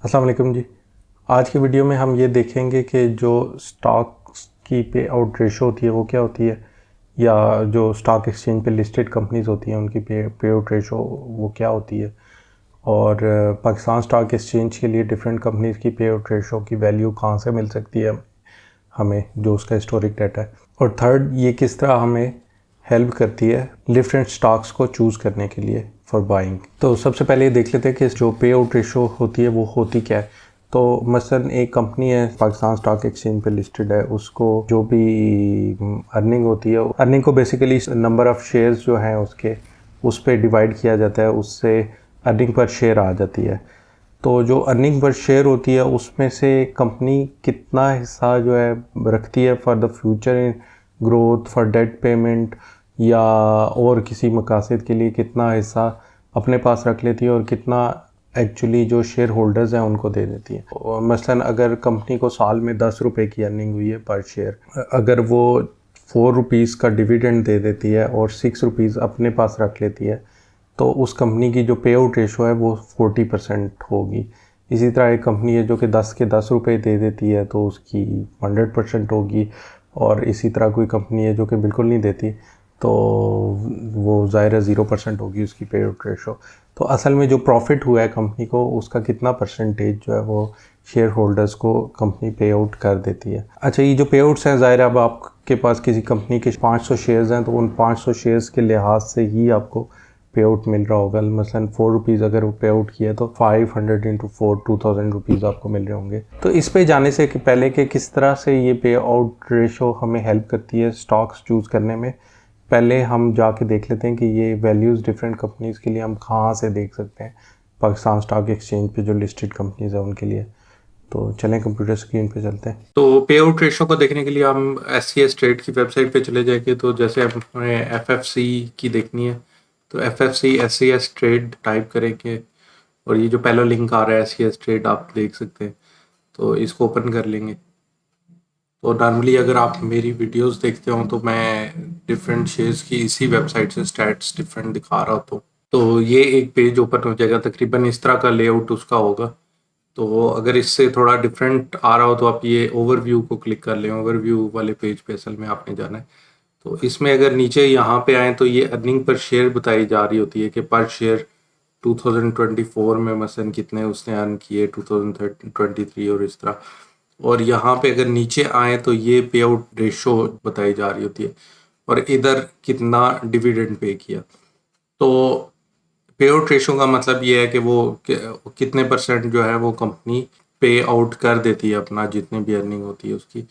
अस्सलाम वालेकुम जी। आज की वीडियो में हम ये देखेंगे कि जो स्टॉक्स की पे आउट रेशो होती है वो क्या होती है, या जो स्टॉक एक्सचेंज पे लिस्टेड कंपनीज होती हैं उनकी पे आउट रेशो वो क्या होती है, और पाकिस्तान स्टॉक एक्सचेंज के लिए डिफरेंट कंपनीज की पे आउट रेशो की वैल्यू कहाँ से मिल सकती है हमें, जो उसका हिस्टोरिक डाटा है। और थर्ड, ये किस तरह हमें हेल्प करती है डिफरेंट स्टॉक्स को चूज़ करने के लिए फॉर बाइंग। तो सबसे पहले ये देख लेते हैं कि जो पे आउट रेशो होती है वो होती क्या है। तो मसलन एक कंपनी है पाकिस्तान स्टॉक एक्सचेंज पे लिस्टेड है, उसको जो भी अर्निंग होती है, अर्निंग को बेसिकली नंबर ऑफ़ शेयर्स जो हैं उसके उस पर डिवाइड किया जाता है, उससे अर्निंग पर शेयर आ जाती है। तो जो अर्निंग पर शेयर होती है उसमें से कंपनी कितना हिस्सा जो है रखती है for the future in growth, for debt payment, या और किसी मकासद के लिए कितना हिस्सा अपने पास रख लेती है और कितना एक्चुअली जो शेयर होल्डर्स हैं उनको दे देती है। और मसलन अगर कंपनी को साल में 10 रुपये की अर्निंग हुई है पर शेयर, अगर वो 4 रुपीज़ का डिविडेंड दे देती है और 6 रुपीज़ अपने पास रख लेती है, तो उस कंपनी की जो पे आउट रेशो है वो 40% होगी। इसी तरह एक कंपनी है जो कि 10 के 10 रुपये दे देती है तो उसकी 100% होगी, और इसी तरह कोई कंपनी है जो कि बिल्कुल नहीं देती तो वो ज़ाहिर है 0% होगी उसकी पे आउट रेशो। तो असल में जो प्रॉफिट हुआ है कंपनी को उसका कितना परसेंटेज जो है वो शेयर होल्डर्स को कंपनी पे आउट कर देती है। अच्छा, ये जो पे आउट्स हैं, ज़ाहिर है अब आपके पास किसी कंपनी के 500 शेयर्स हैं तो उन 500 शेयर्स के लिहाज से ही आपको पे आउट मिल रहा होगा। मसलन 4 रुपीज़ अगर वो पे आउट किया तो 500 इंटू 4 2000 रुपीज़ आपको मिल रहे होंगे। तो इस पे जाने से कि पहले कि किस तरह से ये पे आउट रेशो हमें हेल्प करती है स्टॉक्स चूज़ करने में, पहले हम जाके देख लेते हैं कि ये वैल्यूज़ डिफरेंट कंपनीज़ के लिए हम कहाँ से देख सकते हैं पाकिस्तान स्टॉक एक्सचेंज पे जो लिस्टेड कंपनीज़ हैं उनके लिए। तो चलें कंप्यूटर स्क्रीन पे चलते हैं। तो पे आउट रेशो को देखने के लिए हम SCS ट्रेड की वेबसाइट पे चले जाएंगे। तो जैसे हमें FFC की देखनी है तो FFC SCS ट्रेड टाइप करेंगे, और ये जो पहला लिंक आ रहा है SCS ट्रेड आप देख सकते हैं, तो इसको ओपन कर लेंगे। तो नॉर्मली अगर आप मेरी वीडियोस देखते हो तो मैं डिफरेंट शेयर्स की इसी वेबसाइट से स्टैट्स डिफरेंट दिखा रहा होता हूँ। तो ये एक पेज ओपन हो जाएगा, तकरीबन इस तरह का लेआउट उसका होगा। तो अगर इससे थोड़ा डिफरेंट आ रहा हो तो आप ये ओवरव्यू को क्लिक कर लें। ओवरव्यू वाले पेज पे असल में आपने जाना है। तो इसमें अगर नीचे यहाँ पे आए तो ये अर्निंग पर शेयर बताई जा रही होती है कि पर शेयर 2024 में मसलन कितने उसने अर्न किए, 2023 और इस तरह। और यहाँ पे अगर नीचे आए तो ये पे आउट रेशो बताई जा रही होती है, और इधर कितना डिविडेंड पे किया। तो पे आउट रेशो का मतलब ये है कि वो कितने परसेंट जो है वो कंपनी पे आउट कर देती है अपना जितने भी अर्निंग होती है उसकी।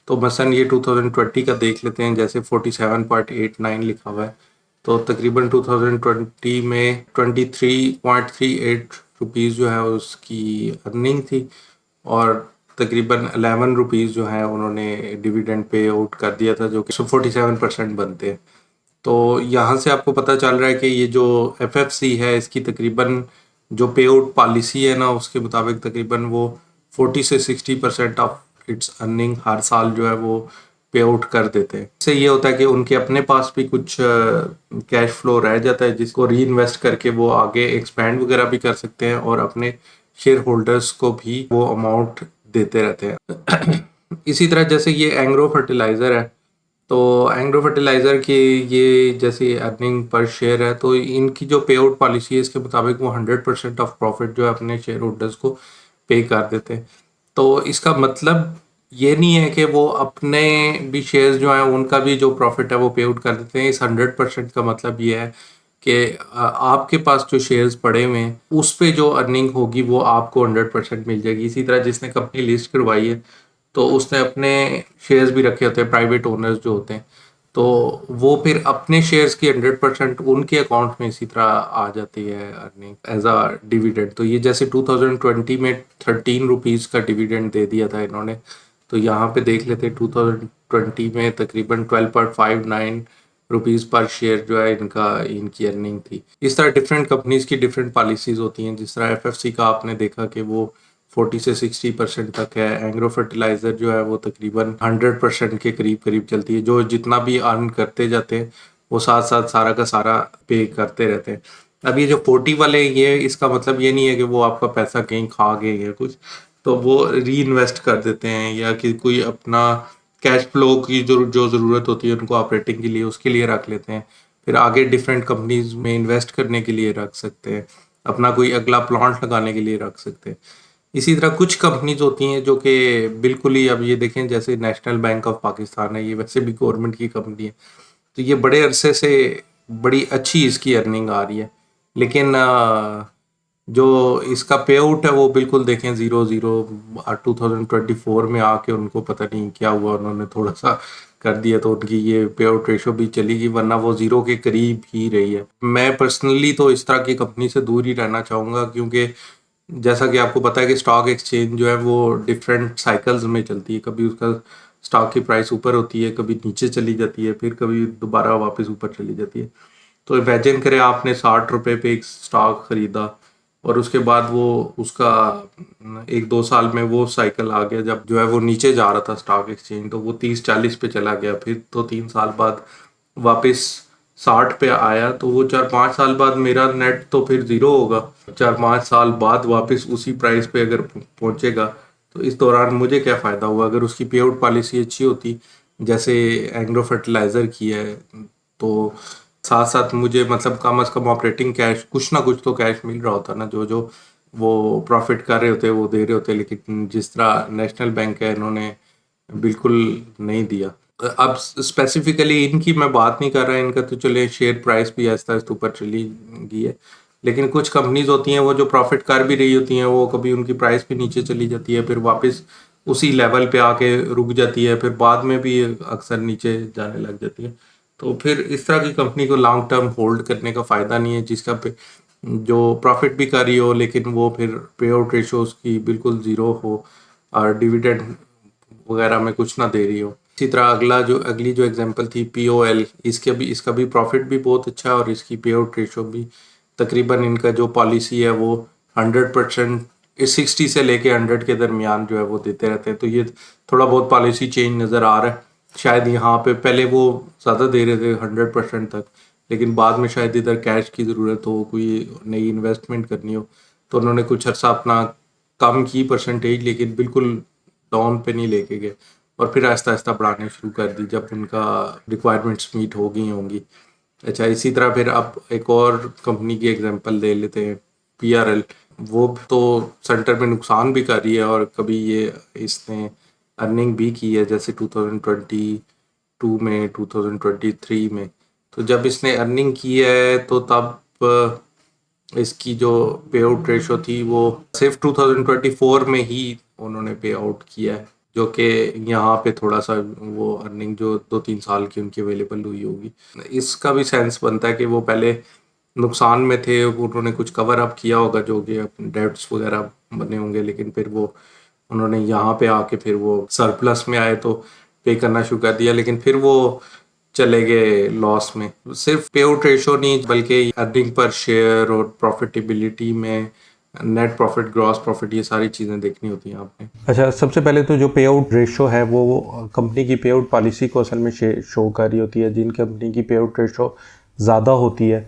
तो मसलन ये 2020 का देख लेते हैं, जैसे 47.89 लिखा हुआ है, तो तकरीबन 2020 में 23.38 रुपीज़ जो है उसकी अर्निंग थी, और तकरीबन 11 रुपीज़ जो है उन्होंने डिविडेंड पे आउट कर दिया था, जो कि 47% बनते हैं। तो यहाँ से आपको पता चल रहा है कि ये जो FFC है इसकी तकरीबन जो पे आउट पॉलिसी है ना उसके मुताबिक तकरीबन वो 40 से 60% ऑफ इट्स अर्निंग हर साल जो है वो पे आउट कर देते हैं। इससे ये होता है कि उनके अपने पास भी कुछ कैश फ्लो रह जाता है जिसको री इन्वेस्ट करके वो आगे एक्सपैंड वगैरह भी कर सकते हैं, और अपने शेयर होल्डर्स को भी वो अमाउंट देते रहते हैं। इसी तरह जैसे ये एंग्रो फर्टिलाइज़र है, तो एंग्रो फर्टिलाइज़र की ये जैसे अर्निंग पर शेयर है, तो इनकी जो पे आउट पॉलिसी है इसके मुताबिक वो 100% ऑफ प्रॉफिट जो है अपने शेयर होल्डर्स को पे कर देते हैं। तो इसका मतलब ये नहीं है कि वो अपने भी शेयर्स जो हैं उनका भी जो प्रॉफिट है वो पे आउट कर देते हैं। इस 100% का मतलब ये है कि आपके पास जो शेयर्स पड़े हुए हैं उस पे जो अर्निंग होगी वो आपको 100% मिल जाएगी। इसी तरह जिसने कंपनी लिस्ट करवाई है तो उसने अपने शेयर्स भी रखे होते हैं, प्राइवेट ओनर्स जो होते हैं, तो वो फिर अपने शेयर्स की 100% उनके अकाउंट में इसी तरह आ जाती है अर्निंग एज अ डिविडेंड। तो ये जैसे 2020 में 13 रुपीज़ का डिविडेंड दे दिया था इन्होंने, तो यहाँ पे देख लेते हैं 2020 में तकरीबन 12.59 रुपीज़ पर शेयर जो है इनकी अर्निंग थी। इस तरह डिफरेंट कंपनीज की डिफरेंट पॉलिसीज होती हैं। जिस तरह FFC का आपने देखा कि वो 40 से 60% तक है। एंग्रो फर्टिलाइज़र जो है वो तकरीबन 100% के करीब करीब चलती है। जो जितना भी अर्न करते जाते हैं वो साथ साथ सारा का सारा पे करते रहते हैं। अब ये जो 40 वाले, ये इसका मतलब ये नहीं है कि वो आपका पैसा कहीं खा गए या कुछ, तो वो री इन्वेस्ट कर देते हैं, या कि कोई अपना कैश फ्लो की जो ज़रूरत होती है उनको ऑपरेटिंग के लिए, उसके लिए रख लेते हैं, फिर आगे डिफरेंट कंपनीज में इन्वेस्ट करने के लिए रख सकते हैं, अपना कोई अगला प्लांट लगाने के लिए रख सकते हैं। इसी तरह कुछ कंपनीज होती हैं जो कि बिल्कुल ही, अब ये देखें जैसे नेशनल बैंक ऑफ पाकिस्तान है, ये वैसे भी गवर्नमेंट की कंपनी है, तो ये बड़े अरसे से बड़ी अच्छी इसकी अर्निंग आ रही है, लेकिन जो इसका पे आउट है वो बिल्कुल देखें ज़ीरो ज़ीरो। 2024 में आके उनको पता नहीं क्या हुआ, उन्होंने थोड़ा सा कर दिया तो उनकी ये पे आउट रेशो भी चली गई, वरना वो ज़ीरो के करीब ही रही है। मैं पर्सनली तो इस तरह की कंपनी से दूर ही रहना चाहूँगा, क्योंकि जैसा कि आपको पता है कि स्टॉक एक्सचेंज जो है वो डिफरेंट साइकिल्स में चलती है, कभी उसका स्टॉक की प्राइस ऊपर होती है, कभी नीचे चली जाती है, फिर कभी दोबारा वापस ऊपर चली जाती है। तो इमेजिन करें आपने 60 रुपए पे एक स्टॉक खरीदा, और उसके बाद वो उसका 1-2 साल में वो साइकिल आ गया जब जो है वो नीचे जा रहा था स्टॉक एक्सचेंज, तो वो 30-40 पे चला गया, फिर तो 3 साल बाद वापस 60 पे आया, तो वो 4-5 साल बाद मेरा नेट तो फिर ज़ीरो होगा। 4-5 साल बाद वापस उसी प्राइस पे अगर पहुंचेगा, तो इस दौरान मुझे क्या फ़ायदा हुआ? अगर उसकी पे आउट पॉलिसी अच्छी होती, जैसे एग्रो फर्टिलाइज़र की है, तो साथ साथ मुझे मतलब कम से कम ऑपरेटिंग कैश, कुछ ना कुछ तो कैश मिल रहा होता ना, जो जो वो प्रॉफिट कर रहे होते वो दे रहे होते, लेकिन जिस तरह नेशनल बैंक है, इन्होंने बिल्कुल नहीं दिया। अब स्पेसिफिकली इनकी मैं बात नहीं कर रहा, इनका तो चले शेयर प्राइस भी आहिस्ता आहिस्ता ऊपर चली गई है, लेकिन कुछ कंपनीज होती हैं वो जो प्रॉफिट कर भी रही होती हैं, वो कभी उनकी प्राइस भी नीचे चली जाती है, फिर वापस उसी लेवल पे आके रुक जाती है, फिर बाद में भी अक्सर नीचे जाने लग जाती है। तो फिर इस तरह की कंपनी को लॉन्ग टर्म होल्ड करने का फ़ायदा नहीं है, जिसका पे जो प्रॉफिट भी कर रही हो, लेकिन वो फिर पे आउट रेशो उसकी बिल्कुल ज़ीरो हो, और डिविडेंड वगैरह में कुछ ना दे रही हो। इसी तरह अगली जो एग्जांपल थी POL, इसका भी प्रॉफिट भी बहुत अच्छा है, और इसकी पे आउट रेशो भी तकरीबन, इनका जो पॉलिसी है वो 100%, 60 से लेके 100 के दरमियान जो है वो देते रहते हैं। तो ये थोड़ा बहुत पॉलिसी चेंज नज़र आ रहा है। शायद यहाँ पे पहले वो ज़्यादा दे रहे थे 100% तक, लेकिन बाद में शायद इधर कैश की ज़रूरत हो, कोई नई इन्वेस्टमेंट करनी हो, तो उन्होंने कुछ अर्सा अपना कम की परसेंटेज, लेकिन बिल्कुल डाउन पे नहीं लेके गए, और फिर आहिस्ता आहिस्ता बढ़ाने शुरू कर दी जब उनका रिक्वायरमेंट्स मीट हो गई होंगी। अच्छा, इसी तरह फिर अब एक और कंपनी की एग्जांपल ले लेते हैं, PRL। वो तो सेंटर में नुकसान भी कर रही है, और कभी ये इसने अर्निंग भी की है, जैसे 2022 में, 2023 में। तो जब इसने अर्निंग की है तो तब इसकी जो पे आउट रेशो थी वो सिर्फ 2024 में ही उन्होंने पे आउट किया है, जो कि यहाँ पे थोड़ा सा वो अर्निंग जो 2-3 साल की उनकी अवेलेबल हुई होगी, इसका भी सेंस बनता है कि वो पहले नुकसान में थे, वो उन्होंने कुछ कवर अप किया होगा, जो कि डेट्स वगैरह बने होंगे, लेकिन फिर वो उन्होंने यहाँ पे आके फिर वो सरप्लस में आए तो पे करना शुरू कर दिया, लेकिन फिर वो चले गए लॉस में। सिर्फ पे आउट रेशो नहीं, बल्कि अर्निंग पर शेयर और प्रॉफिटेबिलिटी में नेट प्रॉफिट, ग्रॉस प्रॉफिट, ये सारी चीज़ें देखनी होती हैं आपने। अच्छा, सबसे पहले तो जो पे आउट रेशो है वो कंपनी की पे आउट पॉलिसी को असल में शो कर रही होती है। जिन कंपनी की पे आउट रेशो ज़्यादा होती है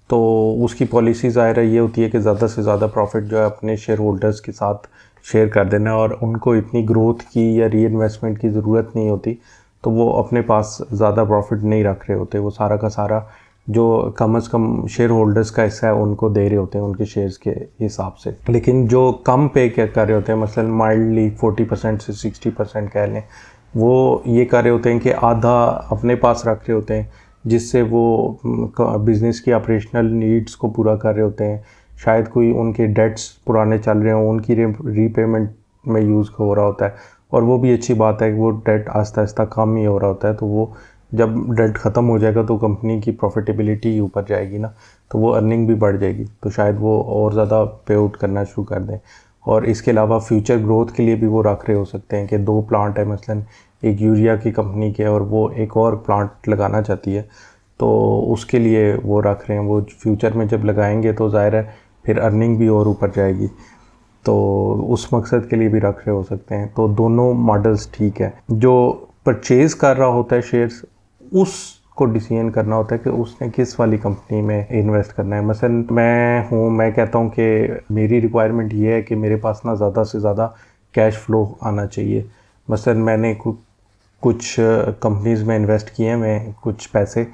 तो उसकी पॉलिसी ज़ाहिर है ये होती है कि ज़्यादा से ज़्यादा प्रॉफिट जो है अपने शेयर होल्डर्स के साथ शेयर कर देना, और उनको इतनी ग्रोथ की या री इन्वेस्टमेंट की ज़रूरत नहीं होती, तो वो अपने पास ज़्यादा प्रॉफिट नहीं रख रहे होते, वो सारा का सारा जो कम से कम शेयर होल्डर्स का हिस्सा है उनको दे रहे होते हैं उनके शेयर्स के हिसाब से। लेकिन जो कम पे क्या कर रहे होते हैं, मसलन माइल्डली 40% से 60% कह लें, वो ये कर रहे होते हैं कि आधा अपने पास रख रहे होते हैं, जिससे वो बिज़नेस की ऑपरेशनल नीड्स को पूरा कर रहे होते हैं। शायद कोई उनके डेट्स पुराने चल रहे हों, उनकी रीपेमेंट में यूज़ हो रहा होता है, और वो भी अच्छी बात है कि वो डेट आहिस्ता आहिस्ता कम ही हो रहा होता है। तो वो जब डेट ख़त्म हो जाएगा तो कंपनी की प्रॉफिटेबिलिटी ऊपर जाएगी ना, तो वो अर्निंग भी बढ़ जाएगी, तो शायद वो और ज़्यादा पे आउट करना शुरू कर दें। और इसके अलावा फ्यूचर ग्रोथ के लिए भी वो रख रहे हो सकते हैं कि 2 प्लांट है मसलन एक यूरिया की कंपनी के, और वो एक और प्लांट लगाना चाहती है, तो उसके लिए वो रख रहे हैं। वो फ्यूचर में जब लगाएंगे तो ज़ाहिर है फिर अर्निंग भी और ऊपर जाएगी, तो उस मकसद के लिए भी रख रहे हो सकते हैं। तो दोनों मॉडल्स ठीक है। जो परचेज़ कर रहा होता है शेयर्स, उस उसको डिसीजन करना होता है कि उसने किस वाली कंपनी में इन्वेस्ट करना है। मसलन मैं कहता हूँ कि मेरी रिक्वायरमेंट ये है कि मेरे पास ना ज़्यादा से ज़्यादा कैश फ्लो आना चाहिए। मसलन मैंने कुछ कंपनीज़ में इन्वेस्ट किए हैं मैं कुछ पैसे,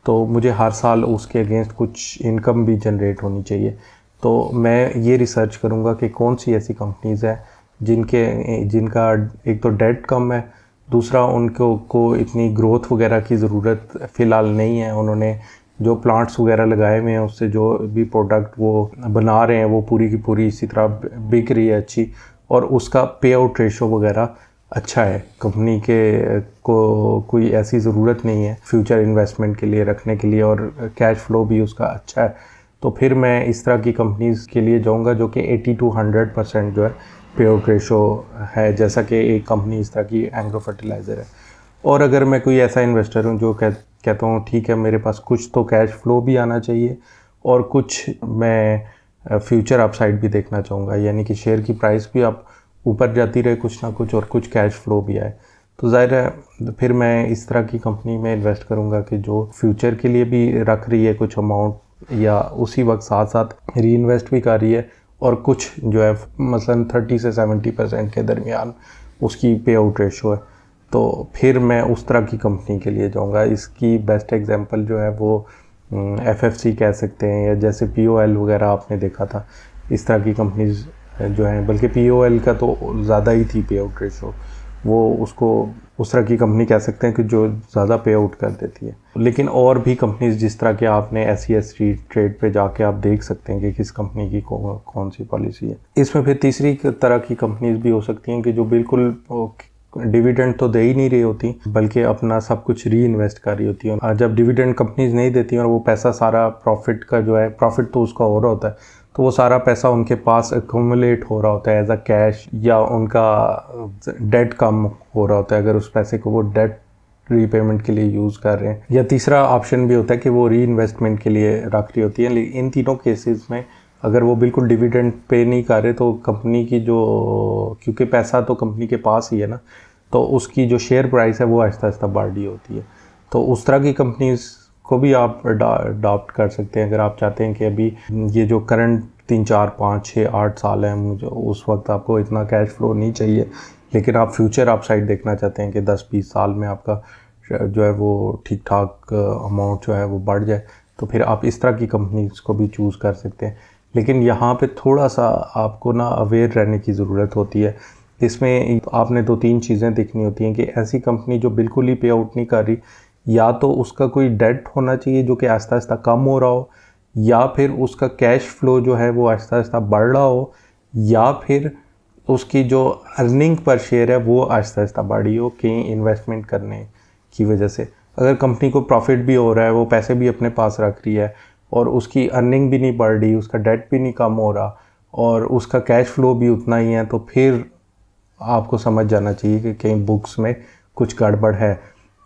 तो मुझे हर साल उसके अगेंस्ट कुछ इनकम भी जनरेट होनी चाहिए। तो मैं ये रिसर्च करूँगा कि कौन सी ऐसी कंपनीज़ हैं जिनका एक तो डेट कम है, दूसरा उनको इतनी ग्रोथ वगैरह की ज़रूरत फ़िलहाल नहीं है, उन्होंने जो प्लांट्स वगैरह लगाए हुए हैं उससे जो भी प्रोडक्ट वो बना रहे हैं वो पूरी की पूरी इसी तरह बिक रही है अच्छी, और उसका पे आउट रेशो वगैरह अच्छा है। कंपनी के को कोई ऐसी ज़रूरत नहीं है फ्यूचर इन्वेस्टमेंट के लिए रखने के लिए, और कैश फ्लो भी उसका अच्छा है। तो फिर मैं इस तरह की कंपनीज़ के लिए जाऊंगा जो कि 80 to 100% जो है पे आउट रेशो है, जैसा कि एक कंपनी इस तरह की एग्रो फर्टिलाइज़र है। और अगर मैं कोई ऐसा इन्वेस्टर हूँ जो कहता हूँ ठीक है मेरे पास कुछ तो कैश फ्लो भी आना चाहिए और कुछ मैं फ्यूचर अपसाइड भी देखना चाहूँगा, यानी कि शेयर की प्राइस भी आप ऊपर जाती रहे कुछ ना कुछ और कुछ कैश फ्लो भी आए, तो ज़ाहिर है फिर मैं इस तरह की कंपनी में इन्वेस्ट करूँगा कि जो फ्यूचर के लिए भी रख रही है कुछ अमाउंट या उसी वक्त साथ साथ री इन्वेस्ट भी कर रही है, और कुछ जो है मसलन 30 से 70% के दरमियान उसकी पे आउट रेशो है, तो फिर मैं उस तरह की कंपनी के लिए जाऊँगा। इसकी बेस्ट एग्जांपल जो है वो FFC कह सकते हैं, या जैसे POL वगैरह आपने देखा था, इस तरह की कंपनीज जो हैं, बल्कि POL का तो ज़्यादा ही थी पे आउट रेशो, वो उसको उस तरह की कंपनी कह सकते हैं कि जो ज़्यादा पे आउट कर देती है। लेकिन और भी कंपनीज जिस तरह के आपने SES ट्रेड पे जाके आप देख सकते हैं कि किस कंपनी की कौन सी पॉलिसी है। इसमें फिर तीसरी तरह की कंपनीज भी हो सकती हैं कि जो बिल्कुल डिविडेंड तो दे ही नहीं रही होती बल्कि अपना सब कुछ री इन्वेस्ट कर रही होती है। जब डिविडेंड कंपनीज नहीं देती और वो पैसा सारा प्रॉफिट का जो है, प्रॉफिट तो उसका हो रहा होता है, तो वो सारा पैसा उनके पास एक्यूमुलेट हो रहा होता है एज अ कैश, या उनका डेट कम हो रहा होता है अगर उस पैसे को वो डेट रीपेमेंट के लिए यूज़ कर रहे हैं। या तीसरा ऑप्शन भी होता है कि वो री इन्वेस्टमेंट के लिए रख रही होती है। लेकिन इन तीनों केसेस में अगर वो बिल्कुल डिविडेंड पे नहीं कर रहे तो कंपनी की जो, क्योंकि पैसा तो कंपनी के पास ही है ना, तो उसकी जो शेयर प्राइस है वो आहिस्ता आहिस्ता बढ़ रही होती है। तो उस तरह की कंपनीज को भी आप अडॉप्ट कर सकते हैं अगर आप चाहते हैं कि अभी ये जो करंट 3, 4, 5, 6, 8 साल है, मुझे उस वक्त आपको इतना कैश फ्लो नहीं चाहिए, लेकिन आप फ्यूचर अपसाइड देखना चाहते हैं कि 10-20 साल में आपका जो है वो ठीक ठाक अमाउंट जो है वो बढ़ जाए, तो फिर आप इस तरह की कंपनीज को भी चूज़ कर सकते हैं। लेकिन यहाँ पे थोड़ा सा आपको ना अवेयर रहने की ज़रूरत होती है। इसमें आपने 2-3 चीज़ें देखनी होती हैं कि ऐसी कंपनी जो बिल्कुल ही पे आउट नहीं कर रही, या तो उसका कोई डेट होना चाहिए जो कि आहिस्ता आहिस्ता कम हो रहा हो, या फिर उसका कैश फ्लो जो है वो आहिस्ता आहिस्ता बढ़ रहा हो, या फिर उसकी जो अर्निंग पर शेयर है वो आहिस्ता आहिस्ता बढ़ी हो कहीं इन्वेस्टमेंट करने की वजह से। अगर कंपनी को प्रॉफिट भी हो रहा है, वो पैसे भी अपने पास रख रही है और उसकी अर्निंग भी नहीं बढ़ रही, उसका डेट भी नहीं कम हो रहा और उसका कैश फ्लो भी उतना ही है, तो फिर आपको समझ जाना चाहिए कि कहीं बुक्स में कुछ गड़बड़ है।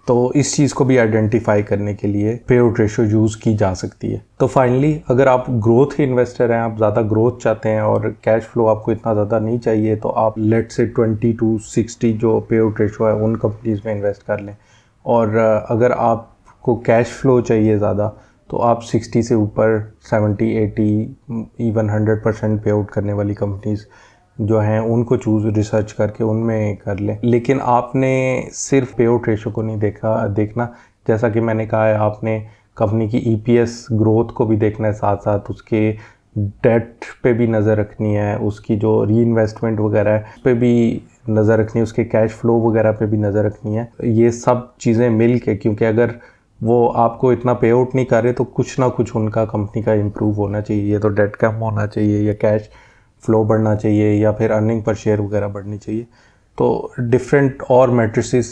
तो इस चीज़ को भी आइडेंटिफाई करने के लिए पे आउट रेशो यूज़ की जा सकती है। तो फाइनली अगर आप ग्रोथ इन्वेस्टर हैं, आप ज़्यादा ग्रोथ चाहते हैं और कैश फ्लो आपको इतना ज़्यादा नहीं चाहिए, तो आप लेट से 20 to 60 जो पे आउट रेशो है उन कंपनीज़ में इन्वेस्ट कर लें। और अगर आपको कैश फ्लो चाहिए ज़्यादा, तो आप 60 से ऊपर 70, 80, इवन 100% पे आउट करने वाली कंपनीज़ जो हैं उनको रिसर्च करके उनमें कर लें। लेकिन आपने सिर्फ पे आउट रेशो को नहीं देखना, जैसा कि मैंने कहा है, आपने कंपनी की EPS ग्रोथ को भी देखना है, साथ साथ उसके डेट पे भी नज़र रखनी है, उसकी जो री इन्वेस्टमेंट वगैरह है उस पर भी नज़र रखनी है, उसके कैश फ्लो वगैरह पे भी नज़र रखनी है। ये सब चीज़ें मिल के, क्योंकि अगर वो आपको इतना पे आउट नहीं कर रहे तो कुछ ना कुछ उनका कंपनी का इम्प्रूव होना चाहिए, या तो डेट कम होना चाहिए, या कैश फ्लो बढ़ना चाहिए, या फिर अर्निंग पर शेयर वगैरह बढ़नी चाहिए। तो डिफरेंट और मैट्रिसेस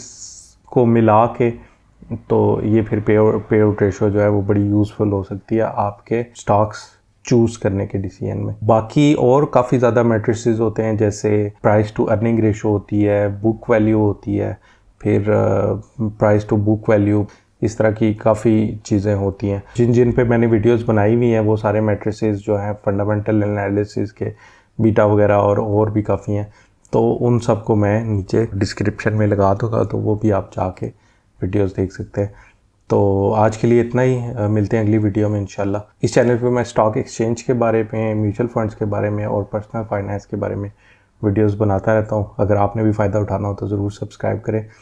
को मिला के तो ये फिर पे आउट रेशो जो है वो बड़ी यूज़फुल हो सकती है आपके स्टॉक्स चूज़ करने के डिसीजन में। बाकी और काफ़ी ज़्यादा मैट्रिसेस होते हैं, जैसे प्राइस टू अर्निंग रेशो होती है, बुक वैल्यू होती है, फिर प्राइस टू बुक वैल्यू, इस तरह की काफ़ी चीज़ें होती हैं जिन पे मैंने वीडियोस बनाई हुई हैं। वो सारे मैट्रिसेस जो हैं फंडामेंटल एनालिसिस के, बीटा वगैरह और भी काफ़ी हैं, तो उन सब को मैं नीचे डिस्क्रिप्शन में लगा दूँगा, तो वो भी आप जाके वीडियोस देख सकते हैं। तो आज के लिए इतना ही, मिलते हैं अगली वीडियो में इंशाल्लाह। इस चैनल पे मैं स्टॉक एक्सचेंज के बारे में, म्यूचुअल फंड्स के बारे में और पर्सनल फाइनेंस के बारे में वीडियोस बनाता रहता हूँ। अगर आपने भी फ़ायदा उठाना हो तो ज़रूर सब्सक्राइब करें।